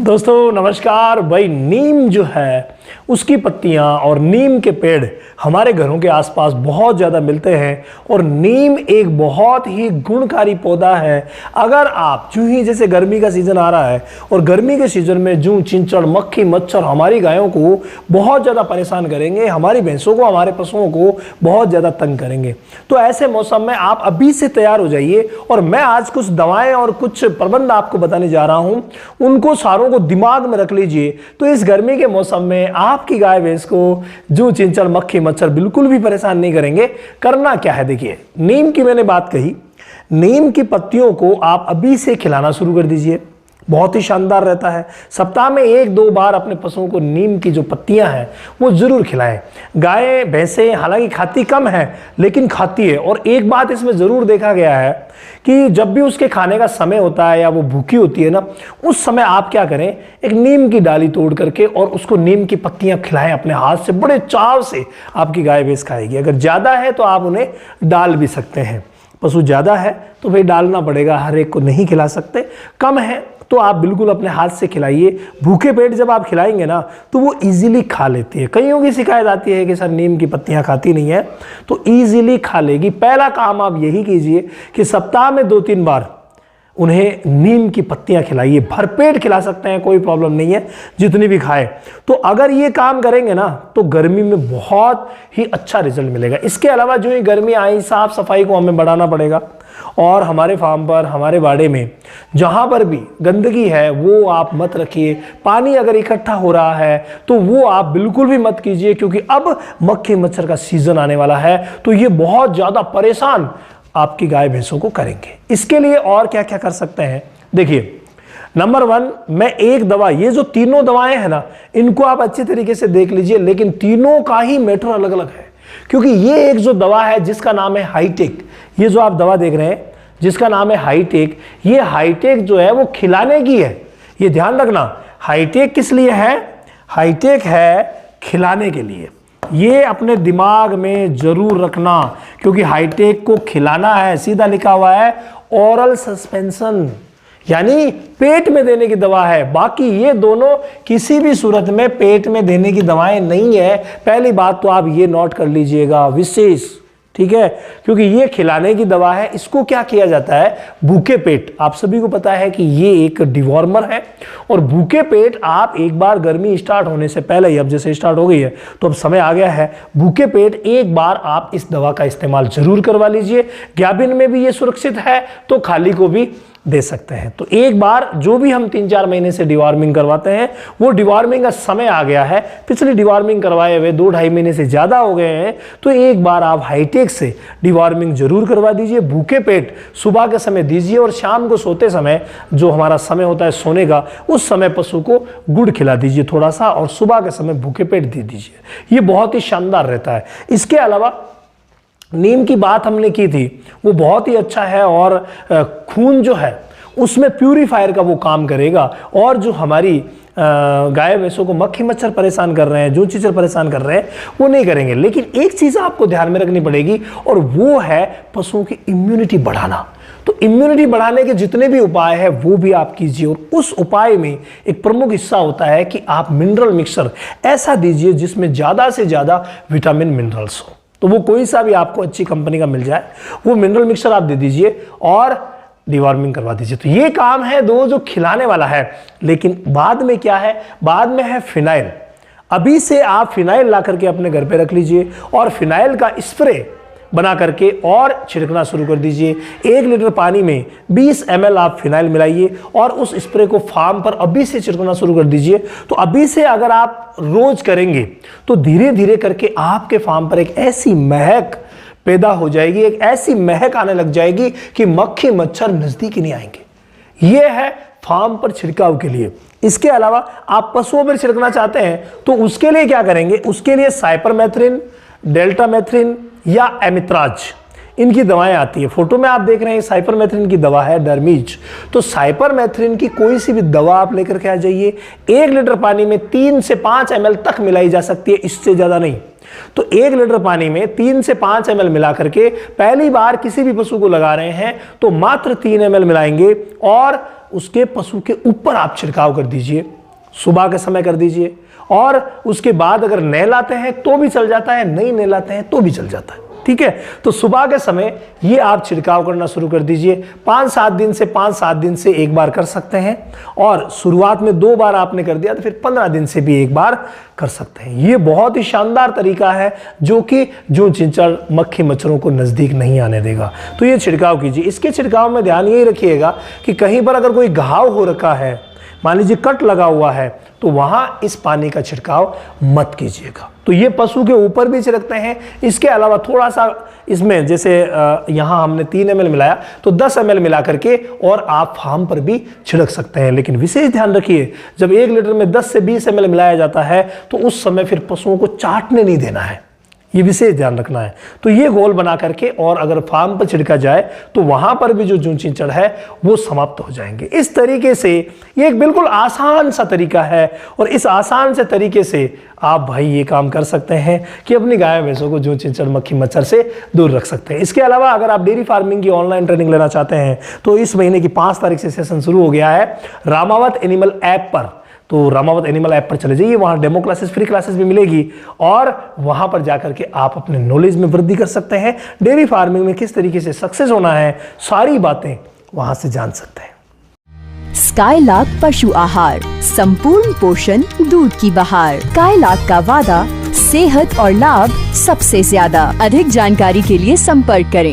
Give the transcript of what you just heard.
दोस्तों नमस्कार भाई। नीम जो है उसकी पत्तियां और नीम के पेड़ हमारे घरों के आसपास बहुत ज़्यादा मिलते हैं और नीम एक बहुत ही गुणकारी पौधा है। अगर आप यूं ही जैसे गर्मी का सीज़न आ रहा है और गर्मी के सीज़न में जूं चिंचड़ मक्खी मच्छर हमारी गायों को बहुत ज़्यादा परेशान करेंगे, हमारी भैंसों को हमारे पशुओं को बहुत ज़्यादा तंग करेंगे, तो ऐसे मौसम में आप अभी से तैयार हो जाइए। और मैं आज कुछ दवाएँ और कुछ प्रबंध आपको बताने जा रहा हूँ, उनको सारों को दिमाग में रख लीजिए। तो इस गर्मी के मौसम में आपकी गाय भैंस को जूं चिंचड़ मक्खी मच्छर बिल्कुल भी परेशान नहीं करेंगे। करना क्या है, देखिए नीम की मैंने बात कही, नीम की पत्तियों को आप अभी से खिलाना शुरू कर दीजिए, बहुत ही शानदार रहता है। सप्ताह में 1-2 बार अपने पशुओं को नीम की जो पत्तियां हैं वो जरूर खिलाएं। गायें भैंसें हालांकि खाती कम है लेकिन खाती है। और एक बात इसमें जरूर देखा गया है कि जब भी उसके खाने का समय होता है या वो भूखी होती है ना, उस समय आप क्या करें, एक नीम की डाली तोड़ करके और उसको नीम की पत्तियां खिलाएं अपने हाथ से, बड़े चाव से आपकी गाय भैंस खाएगी। अगर ज़्यादा है तो आप उन्हें डाल भी सकते हैं। पशु ज़्यादा है तो भाई डालना पड़ेगा, हर एक को नहीं खिला सकते। कम है तो आप बिल्कुल अपने हाथ से खिलाइए। भूखे पेट जब आप खिलाएंगे ना तो वो इजीली खा लेती है। कईयों की शिकायत आती है कि सर नीम की पत्तियां खाती नहीं है, तो इजीली खा लेगी। पहला काम आप यही कीजिए कि सप्ताह में 2-3 बार उन्हें नीम की पत्तियां खिलाइए। भरपेट खिला सकते हैं, कोई प्रॉब्लम नहीं है, जितनी भी खाए। तो अगर ये काम करेंगे ना तो गर्मी में बहुत ही अच्छा रिजल्ट मिलेगा। इसके अलावा जो ही गर्मी आई, साफ सफाई को हमें बढ़ाना पड़ेगा। और हमारे फार्म पर, हमारे बाड़े में जहाँ पर भी गंदगी है वो आप मत रखिए। पानी अगर इकट्ठा हो रहा है तो वो आप बिल्कुल भी मत कीजिए, क्योंकि अब मक्खी मच्छर का सीजन आने वाला है तो ये बहुत ज़्यादा परेशान आपकी गाय भैंसों को करेंगे। इसके लिए और क्या क्या कर सकते हैं, देखिए नंबर 1, मैं एक दवा, ये जो तीनों दवाएं हैं ना इनको आप अच्छी तरीके से देख लीजिए, लेकिन तीनों का ही मैटर अलग अलग है। क्योंकि ये एक जो दवा है जिसका नाम है हाईटेक, ये जो आप दवा देख रहे हैं जिसका नाम है हाईटेक, ये हाईटेक जो है वो खिलाने की है। ये ध्यान रखना, हाईटेक किस लिए है? हाईटेक है खिलाने के लिए। ये अपने दिमाग में जरूर रखना, क्योंकि हाईटेक को खिलाना है। सीधा लिखा हुआ है ओरल सस्पेंशन, यानी पेट में देने की दवा है। बाकी ये दोनों किसी भी सूरत में पेट में देने की दवाएं नहीं है। पहली बात तो आप ये नोट कर लीजिएगा विशेष, ठीक है, क्योंकि ये खिलाने की दवा है। इसको क्या किया जाता है, भूखे पेट, आप सभी को पता है कि ये एक डिवॉर्मर है। और भूखे पेट आप एक बार गर्मी स्टार्ट होने से पहले ही, अब जैसे स्टार्ट हो गई है तो अब समय आ गया है, भूखे पेट एक बार आप इस दवा का इस्तेमाल जरूर करवा लीजिए। गाभिन में भी ये सुरक्षित है तो खाली को भी दे सकते हैं। तो एक बार जो भी हम 3-4 महीने से डिवॉर्मिंग करवाते हैं वो डिवॉर्मिंग का समय आ गया है। पिछली डिवॉर्मिंग करवाए हुए 2-2.5 महीने से ज़्यादा हो गए हैं, तो एक बार आप हाईटेक से डिवॉर्मिंग जरूर करवा दीजिए। भूखे पेट सुबह के समय दीजिए और शाम को सोते समय, जो हमारा समय होता है सोने का, उस समय पशु को गुड़ खिला दीजिए थोड़ा सा, और सुबह के समय भूखे पेट दे दीजिए। ये बहुत ही शानदार रहता है। इसके अलावा नीम की बात हमने की थी, वो बहुत ही अच्छा है और खून जो है उसमें प्यूरीफायर का वो काम करेगा। और जो हमारी गाय भैंसों को मक्खी मच्छर परेशान कर रहे हैं, जो चीज़ें परेशान कर रहे हैं वो नहीं करेंगे। लेकिन एक चीज़ आपको ध्यान में रखनी पड़ेगी और वो है पशुओं की इम्यूनिटी बढ़ाना। तो इम्यूनिटी बढ़ाने के जितने भी उपाय हैं वो भी आप कीजिए। और उस उपाय में एक प्रमुख हिस्सा होता है कि आप मिनरल मिक्सचर ऐसा दीजिए जिसमें ज़्यादा से ज़्यादा विटामिन मिनरल्स हो। तो वो कोई सा भी आपको अच्छी कंपनी का मिल जाए, वो मिनरल मिक्सचर आप दे दीजिए और डिवॉर्मिंग करवा दीजिए। तो ये काम है दो जो खिलाने वाला है। लेकिन बाद में क्या है, बाद में है फिनाइल। अभी से आप फिनाइल ला करके अपने घर पे रख लीजिए और फिनाइल का स्प्रे बना करके और छिड़कना शुरू कर दीजिए। 1 लीटर पानी में 20 ml आप फिनाइल मिलाइए और उस स्प्रे को फार्म पर अभी से छिड़कना शुरू कर दीजिए। तो अभी से अगर आप रोज करेंगे तो धीरे धीरे करके आपके फार्म पर एक ऐसी महक पैदा हो जाएगी, एक ऐसी महक आने लग जाएगी कि मक्खी मच्छर नजदीक ही नहीं आएंगे। यह है फार्म पर छिड़काव के लिए। इसके अलावा आप पशुओं पर छिड़कना चाहते हैं तो उसके लिए क्या करेंगे, उसके लिए साइपरमेथ्रिन, डेल्टामेथ्रिन या एमित्राज, इनकी दवाएं आती है। फोटो में आप देख रहे हैं साइपरमेथ्रिन की दवा है डर्मीज। तो साइपरमेथ्रिन की कोई सी भी दवा आप लेकर के आ जाइए। 1 लीटर पानी में 3 से 5 ml तक मिलाई जा सकती है, इससे ज्यादा नहीं। तो 1 लीटर पानी में 3 से 5 ml मिला करके पहली बार किसी भी पशु को लगा रहे हैं तो मात्र 3 ml मिलाएंगे और उसके पशु के ऊपर आप छिड़काव कर दीजिए, सुबह के समय कर दीजिए, और उसके बाद अगर नहलाते हैं तो भी चल जाता है, नहीं नहलाते हैं तो भी चल जाता है। ठीक है, तो सुबह के समय ये आप छिड़काव करना शुरू कर दीजिए। 5-7 दिन से एक बार कर सकते हैं, और शुरुआत में 2 बार आपने कर दिया तो फिर 15 दिन से भी एक बार कर सकते हैं। ये बहुत ही शानदार तरीका है जो कि जूं चिंचड़ मक्खी मच्छरों को नजदीक नहीं आने देगा। तो ये छिड़काव कीजिए। इसके छिड़काव में ध्यान यही रखिएगा कि कहीं पर अगर कोई घाव हो रखा है, मान लीजिए कट लगा हुआ है, तो वहां इस पानी का छिड़काव मत कीजिएगा। तो ये पशु के ऊपर भी छिड़कते हैं। इसके अलावा थोड़ा सा इसमें, जैसे यहां हमने 3 ml मिलाया, तो 10 ml मिला करके और आप फार्म पर भी छिड़क सकते हैं। लेकिन विशेष ध्यान रखिए, जब 1 लीटर में 10 से 20 ml मिलाया जाता है तो उस समय फिर पशुओं को चाटने नहीं देना है, ये विशेष ध्यान रखना है। तो ये घोल बना करके और अगर फार्म पर छिड़का जाए तो वहां पर भी जो जूं चिंचड़ है वो समाप्त हो जाएंगे। इस तरीके से ये एक बिल्कुल आसान सा तरीका है, और इस आसान से तरीके से आप भाई ये काम कर सकते हैं कि अपनी गाय भैंसों को जूं चिंचड़ मक्खी मच्छर से दूर रख सकते हैं। इसके अलावा अगर आप डेयरी फार्मिंग की ऑनलाइन ट्रेनिंग लेना चाहते हैं तो इस महीने की 5 तारीख से सेशन शुरू हो गया है रामावत एनिमल ऐप पर। तो रामावत एनिमल ऐप पर चले जाइए, वहां डेमो क्लासेस, फ्री क्लासेस भी मिलेगी, और वहां पर जाकर के आप अपने नॉलेज में वृद्धि कर सकते हैं। डेयरी फार्मिंग में किस तरीके से सक्सेस होना है, सारी बातें वहां से जान सकते हैं। स्काईलार्क पशु आहार, संपूर्ण पोषण, दूध की बहार। स्काईलार्क का वादा, सेहत और लाभ सबसे ज्यादा। अधिक जानकारी के लिए संपर्क करें